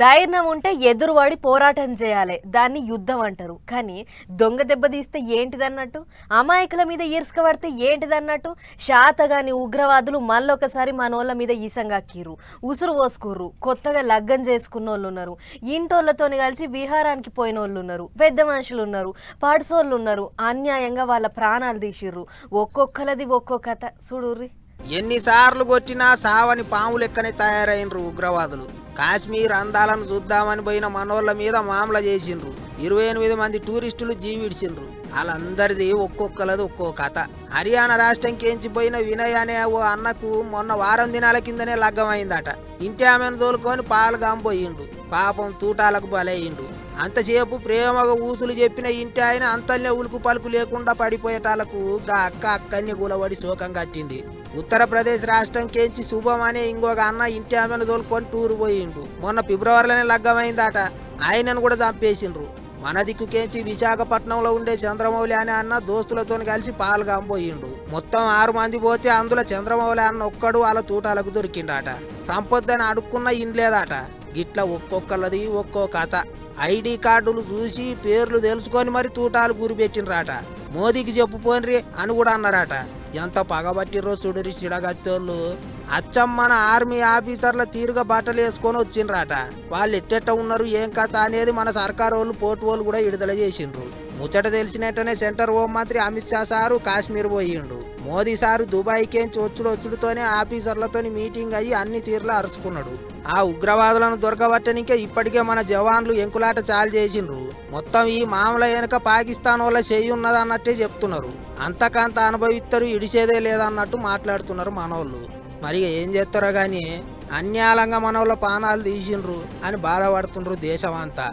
ధైర్యం ఉంటే ఎదురువాడి పోరాటం చేయాలి. దాన్ని యుద్ధం అంటారు. కానీ దొంగ దెబ్బ తీస్తే ఏంటిదన్నట్టు, అమాయకుల మీద ఈర్ష్కపడితే ఏంటిదన్నట్టు, శాతగాని ఉగ్రవాదులు మళ్ళొకసారి మనోళ్ళ మీద ఈసంగాక్కిర్రు, ఉసురు పోసుకుర్రు. కొత్తగా లగ్గం చేసుకున్నోళ్ళు ఉన్నారు, ఇంటోళ్ళతోని కలిసి విహారానికి పోయినోళ్ళు ఉన్నారు, పెద్ద మనుషులు ఉన్నారు, పాడుసోళ్ళు ఉన్నారు. అన్యాయంగా వాళ్ళ ప్రాణాలు తీసిర్రు. ఒక్కొక్కలది ఒక్కో కథ చూడుర్రి. ఎన్నిసార్లు కొట్టినా సావని పాము లెక్కనే తయారైనరు ఉగ్రవాదులు. కాశ్మీర్ అందాలను చూద్దామని పోయిన మనోళ్ళ మీద మామల చేసిండ్రు. 28 మంది టూరిస్టులు జీవిడిచిండ్రు. వాళ్ళందరిది ఒక్కొక్కలది ఒక్కో కథ. హర్యానా రాష్ట్రం కేంచిపోయిన వినయ్ అనే ఓ అన్నకు మొన్న వారం దినాల కిందనే లగ్గమైందట. ఇంటి ఆమెను తోలుకొని పాలుగాంపోయిండు. పాపం తూటాలకు బలయ్యిండు. అంతసేపు ప్రేమగా ఊసులు చెప్పిన ఇంటి ఆయన అంతల్నే ఉలుకు పలుకు లేకుండా పడిపోయేటాలకు గా అక్క అక్కన్ని కూలబడి శోకం కట్టింది. ఉత్తరప్రదేశ్ రాష్ట్రం కేంచి శుభం అనే ఇంకొక అన్న ఇంటి ఆమెను తోలుకొని టూరు పోయిండు. మొన్న ఫిబ్రవరిలోనే లగ్గమైందట. ఆయనను కూడా చంపేసిండ్రు. మన దిక్కుకేంచి విశాఖపట్నంలో ఉండే చంద్రమౌళి అనే అన్న దోస్తులతో కలిసి పాల్గాంపోయిండు. మొత్తం 6 మంది పోతే అందులో చంద్రమౌళి అన్న ఒక్కడు వాళ్ళ తూటాలకు దొరికిండట. సంపొద్దని అడుక్కున్న ఇండ్లేదట. గిట్ల ఒక్కొక్కలది ఒక్కో కథ. ఐడి కార్డులు చూసి పేర్లు తెలుసుకొని మరి తూటాలు గురిపెట్టినరాట. మోదీకి చెప్పుపోన్రి అని కూడా అన్నారట. ఎంత పగబట్టిర్రో చూడురి సిడగత్తోళ్ళు. అచ్చం మన ఆర్మీ ఆఫీసర్ల తీరుగా బట్టలు వేసుకొని వచ్చిండ్రాట. వాళ్ళు ఎట్టెట్ట ఉన్నారు ఏం కథ అనేది మన సర్కారు వాళ్ళు పోటు వాళ్ళు కూడా విడుదల చేసిండ్రు. ముచ్చట తెలిసినట్టనే సెంటర్ హోంమంత్రి అమిత్ షా సారు కాశ్మీర్ పోయిండు. మోదీ సారు దుబాయ్కేంచి వచ్చుడొచ్చుడుతోనే ఆఫీసర్లతోని మీటింగ్ అయ్యి అన్ని తీరులా అరుచుకున్నాడు. ఆ ఉగ్రవాదులను దొరకబట్టనికే ఇప్పటికే మన జవాన్లు ఎంకులాట చాలు చేసిండ్రు. మొత్తం ఈ మామల వెనుక పాకిస్తాన్ వాళ్ళ చెయ్యి ఉన్నదన్నట్టే చెప్తున్నారు. అంతకంత అనుభవిస్తారు, ఇడిచేదే లేదన్నట్టు మాట్లాడుతున్నారు మనోళ్ళు. మరి ఏం చేస్తారో గాని అన్యాలంగా మనోళ్ళ పానాలు తీసిండ్రు అని బాధపడుతుండ్రు దేశం అంతా.